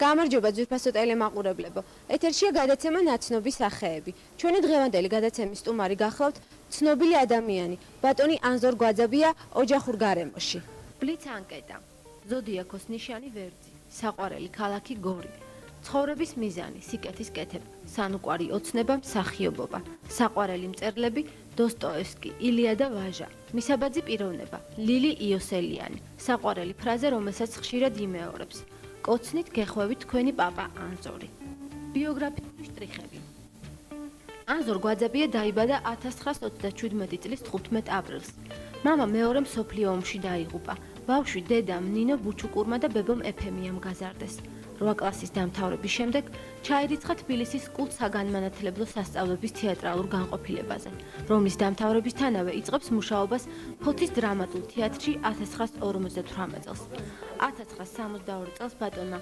გამარჯობა ძვირფასო ტელემაყურებლებო. ეთერშია გადაცემა ნაცნობი სახეები. ჩვენი დღევანდელი გადაცემის სტუმარი გახლავთ ცნობილი ადამიანი, ბატონი ანზორ გვაძაბია ოჯახურ გარემოში. ბლიც ანკეტა. ზოდიაქოს ნიშანი ვერძი, საყვარელი ქალაქი გორი. ცხოვრების მიზანი, სიკეთის კეთება, სანუკვარი ოცნება, მსახიობობა, საყვარელი მწერლები, დოსტოევსკი, ილია და ვაჟა, მისაბაძი პიროვნება, ლილი იოსელიანი, საყვარელი ფრაზე, რომელსაც ხშირად იმეორებს. კოცნით გეხვევით თქვენი პაპა ანზორი. ბიოგრაფიული შტრიხები. ანზორ გვაძაბია დაიბადა 1927 წლის 15 აპრილს. მამა მეორე მსოფლიო ომში დაიღუპა. ბავშვი დედამ ნინო ბუჩუკურმა და ბებომ ეფემიამ გაზარდეს. 8 კლასის დამთავრების შემდეგ ჩაირიცხა თბილისის კულტ-საგანმანათლებლო სასწავლების თეატრალურ განყოფილებაზე, რომლის დამთავრებისთანავე იწყებს მუშაობას ფოთის დრამატულ თეატრში 1958 წელს. 1962 წელს ბატონმა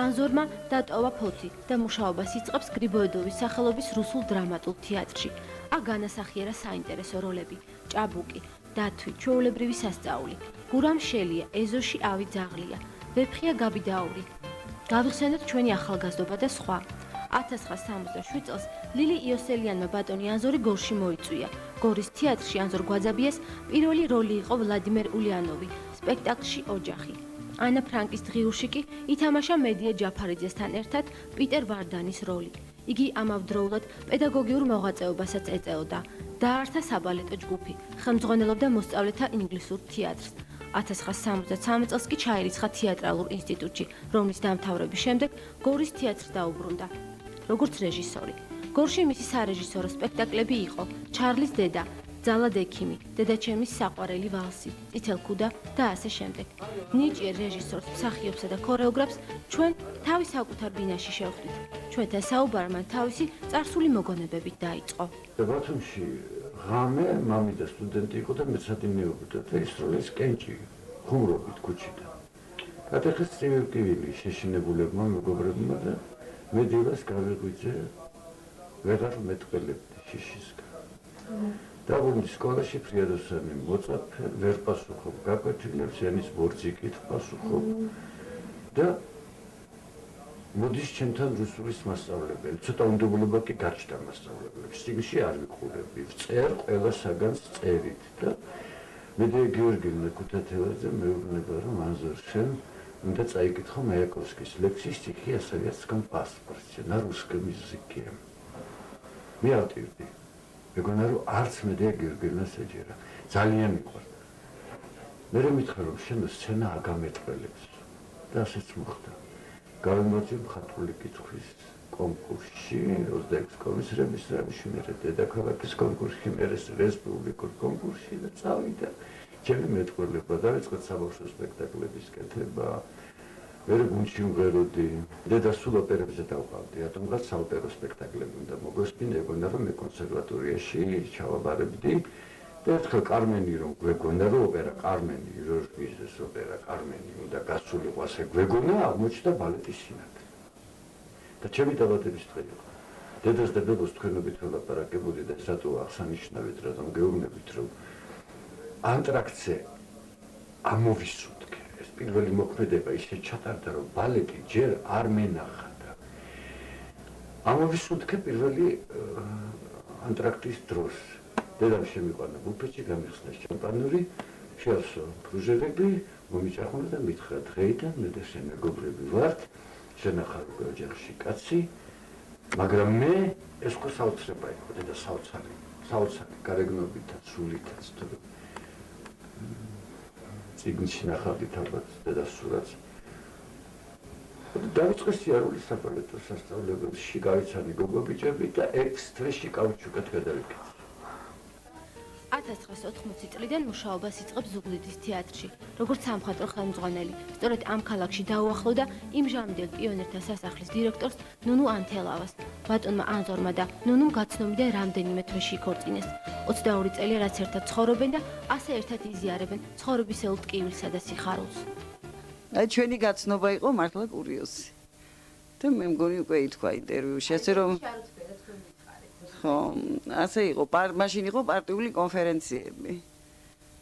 ანზორმა დატოვა ფოთი და მუშაობას იწყებს გრიბოედოვის სახელობის რუსულ დრამატულ თეატრში. აქ განასახიერა საინტერესო როლები: ჭაბუკი, დათვი, ჩვეულებრივი სასწაული, გურამ შელია, ეზოში ავი ძაღლია, ვეფხია გაბიდაური. გავიხსენოთ ჩვენი ახალგაზრდობა და სხვა. 1967 წელს ლილი იოსელიანმა ბატონი ანზორი გორში მოიწვია. გორის თეატრში ანზორ გვაძაბიას პირველი როლი იყო ვლადიმერ ულიანოვი სპექტაკლში ოჯახი. ანა ფრანკის დღიურში კი ითამაშა მედია ჯაფარიძესთან ერთად პიტერ ვარდანის როლი. იგი ამავდროულად პედაგოგიურ მოღვაწეობასაც ეწეოდა. დაარსდა საბალეტო ჯგუფი, ხელმძღვანელობდა მოსწავლეთა ინგლისურ თეატრს. 1963 წელს კი ჩაირიცხა თეატრალურ ინსტიტუტში, რომლის დამთავრების შემდეგ გორის თეატრს დაუბრუნდა. როგორც რეჟისორი. გორში მისი სარეჟისორო სპექტაკლები იყო ჩარლის დედა, ძალად ექიმი, დედაჩემის საყვარელი ვალსი, წითელქუდა და ასე შემდეგ. ნიჭიერ რეჟისორს, მსახიობსა და ქორეოგრაფს ჩვენ თავის საკუთარ ბინაში შევხვდით. ჩვენთან საუბარმა თავისი წარსული მოგონებებით დაიწყო. ბათუმში ღამე მამი და სტუდენტი იყო და მეცადი მეუღლე და ისროლეს კენჭი ხუმრობით ქუჩიდან. გადახეს წივირკივილი შეშინებულებმა მეგობრებმა და მე დილას გავიღვიძე ვეღარ მეტყველებდი შიშისგან. დაბრუნდი სკოლაში ფრიადოსანი მოწაფე, ვერ პასუხობ გაკვეთილებს, ენის ბორძიკით პასუხობ და მოდის ჩემთან რუსულის მასწავლებელი. ცოტა უნდობლობა კი გაჩნდა მასწავლებლებს. სიგში არ ვიყურები, ვწერ ყველა საგანს წერით და მედია გიორგიევნა ქუთათელაძე მეუბნება რომ ანზორ შენ უნდა წაიკითხო მაიაკოვსკის ლექსის სტიხი ასოветском паспорте на русском языке. მე ავტირდი. მეგონა რომ არც მედია გიორგიევნას ეჯერა. ძალიან მიყვარდა. მე მითხრა რომ შენ სცენა აგამეტყველებს და ასეც მოხდა. გავიმოწი მხატვრული კითხვის კონკურსში 26 კომისრების რამიშმერე დედაქალაქის კონკურსში, მერე რესპუბლიკურ კონკურსში და წავიდა ჩემი მეტყველება დავიწყე საბავშვო სპექტაკლების კეთება. მერე გუნდში ვღეროდი, დედა სულ ოპერებზე დავყავდი, რატომღაც საოპერო სპექტაკლები უნდა მოგოსპინე, ეგონა რომ მე კონსერვატორიაში ჩავაბარებდი და ერთხელ კარმენი რომ გვეგონა რომ ოპერა კარმენი, როჟბიზეს ოპერა კარმენი უნდა გასულიყო ასე გვეგონა, აღმოჩნდა ბალეტის სინათლე. და ჩემი დაბადების დღე იყო. დედას და ბებოს თქვენობით ველაპარაკებოდი და რატო აღსანიშნავად რატომ გეუბნებით რომ ანტრაქტზე ამოვისუნთქე. ეს პირველი მოქმედება ისე ჩატარდა რომ ბალეტი ჯერ არ მენახა და ამოვისუნთქე პირველი ანტრაქტის დროს. დედამ შემიყვანა ბუფეტში, გამიხსნა შამპანური, შეავსო პრუჟერები, მომიჭახუნა და მითხრა დღეიდან მე და შენ მეგობრები ვართ, შენახარ უკვე ოჯახში კაცი, მაგრამ მე ეს ხო საოცრება იყო, დედა საოცარი, გარეგნობითაც, სულითაც, თუ წიგნში ნახავდით ალბათ დედას სურათს. დავიწყე სიარული საბალეტო სასწავლებელში, გავიცანი გოგო ბიჭები და 6 თვეში კაუჩუკად გადავიკეთე. 1980 წლიდან მუშაობას იწყებს ზუგდიდის თეატრში, როგორც სამხატვრო ხელმძღვანელი. სწორედ ამ ქალაქში დაუახლოვდა იმჟამინდელ პიონერთა სასახლის დირექტორს ნუნუ ანთელავას. ბატონმა ანზორმა და ნუნუმ გაცნობიდან რამდენიმე თვეში იქორწინეს. 22 წელი რაც ერთად ცხოვრობენ და ასე ერთად იზიარებენ ცხოვრებისეულ ტკივილსა და სიხარულს. აი ჩვენი გაცნობა იყო მართლა კურიოზი. და მე მგონი უკვე ითქვა ინტერვიუში, ასე რომ ხო, ასე იყო, მაშინ იყო პარტიული კონფერენციები.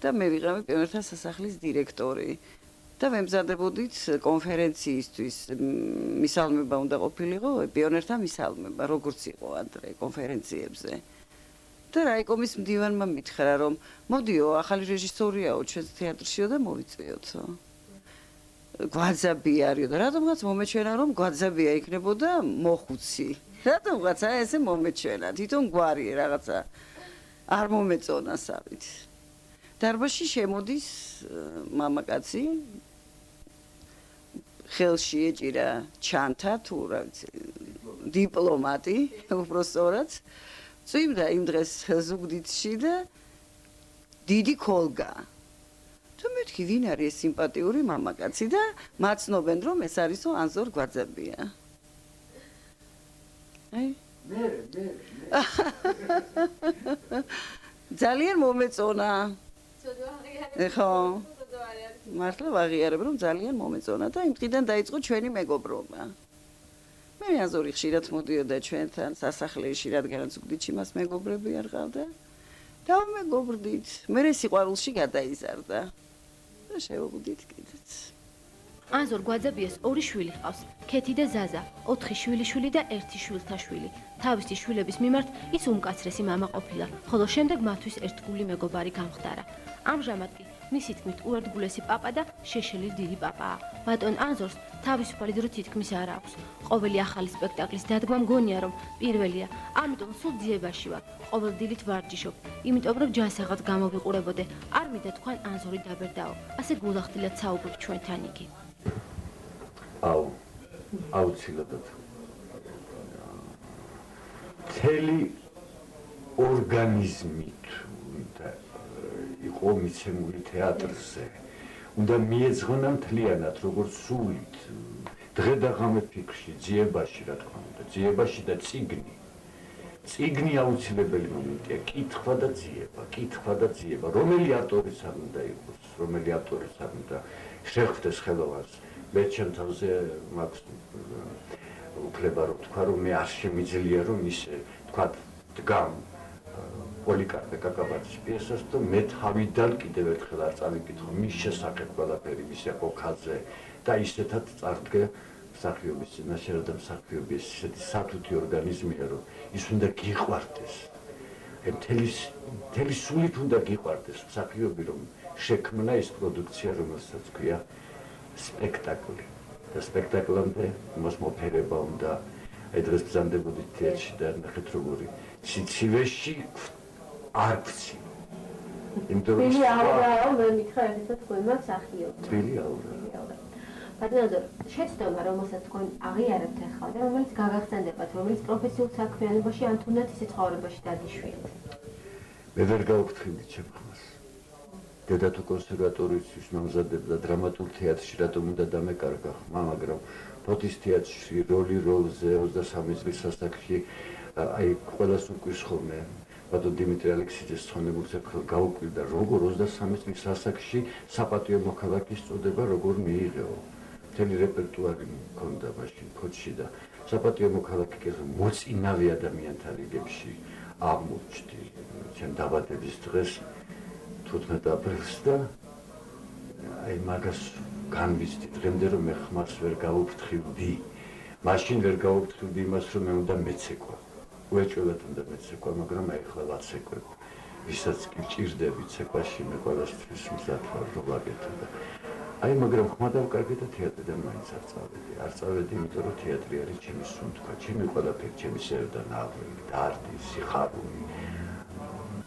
და მე ვიყავი პიონერთა სასახლის დირექტორი. და ვემზადებოდით კონფერენციისთვის მისალმება უნდა ყოფილიყო პიონერთა მისალმება როგორც იყო ადრე კონფერენციებზე და რაიკომის მდივანმა მითხრა რომ მოდიო ახალი რეჟისორიაო ჩვენს თეატრშიო და მოვიწვიოთო გვაძაბი არისო და რატომღაც მომეჩვენა რომ გვაძაბია იქნებოდა მოხუცი რატომღაც ესე მომეჩვენა თვითონ გვარი რაღაცა არ მომეწონა სამით დარბაზში შემოდის მამაკაცი ხელში ეჭირა ჩანთა თუ რა ვიცი დიპლომატი უბრალოდ წვიმდა იმ დღეს ზუგდიდში და დიდი ქოლგა თუ მეთქი ვინ არის ეს სიმპათიური მამაკაცი და მაცნობენ რომ ეს არისო ანზორ გვაძაბია აი მე ძალიან მომეწონა ხო მართლა ვაღიარებ რომ ძალიან მომეწონა და იმ დღიდან დაიწყო ჩვენი მეგობრობა მე აზორი ხშირად მოდიოდა ჩვენთან სასახლეში რადგან ზუგდიდში მას მეგობრები არ ყავდა და მეგობრდით მე სიყვარულში გადაიზარდა და შევუგდით კიდეც ანზორ გვაძაბიას ორი შვილი ჰყავს ქეთი და ზაზა 4 შვილიშვილი და 1 შვილთაშვილი თავისი შვილების მიმართ ის უმკაცრესი მამა ყოფილა ხოლო შემდეგ მათთვის ერთგული მეგობარი გამხდარა ამჟამად კი მისი თქმით უერთგულესი პაპა და შეშელი დიდი პაპაა ბატონ ანზორს თავისუფალი დრო თითქმის არ აქვს ყოველი ახალი სპექტაკლის დადგმა მგონია რომ პირველია ამიტომ სულ ძიებაში ვარ ყოველ დილით ვარჯიშობ იმიტომ რომ ჯანსაღად გამოვიყურებოდე არ მინდა თქვენ ანზორი დაბერდაო ასე გულახდილად საუბრობ ჩვენთან იგი აუცილებლად მთელი ორგანიზმით იყო მიცემული თეატრზე უნდა მიეძღვნა მთლიანად როგორც სულით დღე და ღამე ფიქრში ძიებაში რა თქმა უნდა ძიებაში და წიგნი აუცილებელი მომენტია კითხვა და ძიება რომელი ავტორიც არ უნდა იყოს რომელი ავტორიც არ უნდა შეხვდეს ხელოვანს მე ჩემ თავზე მაქვს უფლება რომ თქვა რომ მე არ შემიძლია რომ ისე თქვა დგამ პოლიკარპე კაკაბაძის პიესას და მე თავიდან კიდევ ერთხელ არ წავიკითხო მის შესახებ ყველაფერი მის ეპოქაზე და ისეთად წარდგა მსახიობის წინაშე და მსახიობის ისეთი სათუთი ორგანიზმია რომ ის უნდა გიყვარდეს მთელი სულით უნდა გიყვარდეს მსახიობი რომ შექმნა ის პროდუქცია რომელსაც ქვია სპექტაკლი და სპექტაკლამდე მას მოფერება უნდა აი დღეს ბრძანდებოდით თეატრში და ნახეთ როგორი სიცივეში არ ვცი იმიტომ რომ თბილი აურაა მე მითხრა ერთად თქვენმა მსახიობმა თბილი აურა ბატონო შეცდომა რომელსაც თქვენ აღიარებთ ახლა და რომელიც გაგახსენდებათ რომელიც პროფესიულ საქმიანობაში ან თუნდაც ისე ცხოვრებაში დაგიშვიათ მე ვერ გავფრთხილდი ჩემ ხმას დედა თუ კონსერვატორიის მომზადებდა დრამატულ თეატრში რატომ უნდა დამეკარგა ხმა მაგრამ ფოთის თეატრში როლზე 23 წლის ასაკში აი ყველას უკვის ხოლმე ბატონ დიმიტრი ალექსიძეს ცხონებულს ერთხელ გაუკვირდა როგორ 23 წლის ასაკში საპატიო მოქალაქის წოდება როგორ მიიღეო მთელი რეპერტუარი მქონდა მაშინ ფოთში და საპატიო მოქალაქე კი მოწინავე ადამიანთა რიგებში აღმოჩნდი ჩემ დაბადების დღეს 15 აპრილს და აი მაგას განვიცდი დღემდე რომ მე ხმას ვერ გავუფრთხილდი მაშინ ვერ გავუფრთხილდი იმას რომ მე უნდა მეცეკვა უეჭველად უნდა მეცეკვა მაგრამ აი ახლა ვაცეკვებ ვისაც კი ჭირდები ცეკვაში მე ყველასთვის მზად ვარ რომ ვაკეთო და აი მაგრამ ხმა დავკარგე და თეატრიდან მაინც არ წავედი იმიტომ რომ თეატრი არის ჩემი სუნთქვა ჩემი ყველაფერი ჩემი სევდა და ნაღველი დარდი სიხარული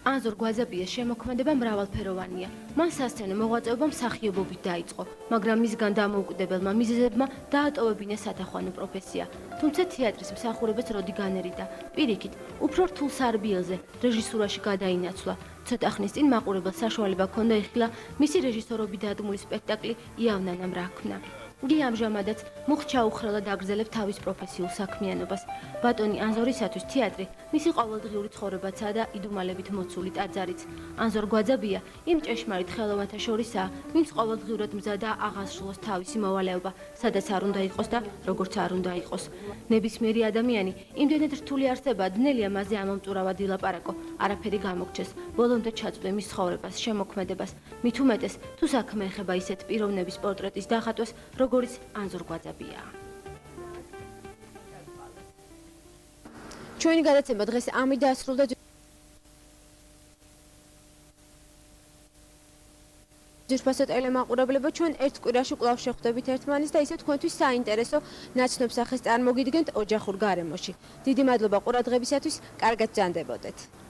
ანზორ გვაძაბიას შემოქმედება მრავალფეროვანია. მან სასცენო მოღვაწეობა მსახიობობით დაიწყო, მაგრამ მისგან დამოუკიდებელმა მიზეზებმა დაატოვებინა სათახვანო პროფესია. თუმცა თეატრის მსახურებაც როდი განერიდა. პირიქით, უფრო რთულ სარბიელზე რეჟისურაში გადაინაცვლა. ცოტა ხნის წინ მაყურებელს საშუალება ჰქონდა იხილა მისი რეჟისორობით დადგმული სპექტაკლი იავნანამ რა ქნა. იგი ამჟამადაც მუხჩაუხრელად აგრძელებს თავის პროფესიულ საქმიანობას. ბატონი ანზორისათვის თეატრი მისი ყოველდღიური ცხოვრებაცაა და იდუმალებით მოცული ტაძარიც. ანზორ გვაძაბია იმ ჭეშმარიტ ხელოვანთა შორისაა, ვინც ყოველდღიურად მზადა აღასრულოს თავისი მოვალეობა, სადაც არ უნდა იყოს და როგორც არ უნდა იყოს. ნებისმიერი ადამიანი იმდენად რთული არსება, დნელია მასზე ამომწურავად ილაპარაკო, არაფერი გამოგჩეს, ბოლომდე ჩაწვდე მის ცხოვრებას, შემოქმედებას. მით უმეტეს, თუ საქმე ეხება ისეთ პიროვნების პორტრეტის დახატვას, როგორიც ანზორ გვაძაბიაა. ჩვენი გადაცემა დღეს ამით დაასრულდა. ძირფასო ტელემაყურებლებო, ჩვენ ერთ კვირაში კვლავ შევხვდებით ერთმანეთს და ისე თქვენთვის საინტერესო ნაცნობ სახეს წარმოგიდგენთ ოჯახურ გარემოში. დიდი მადლობა ყურადღებისათვის, კარგად ბრძანდებოდეთ.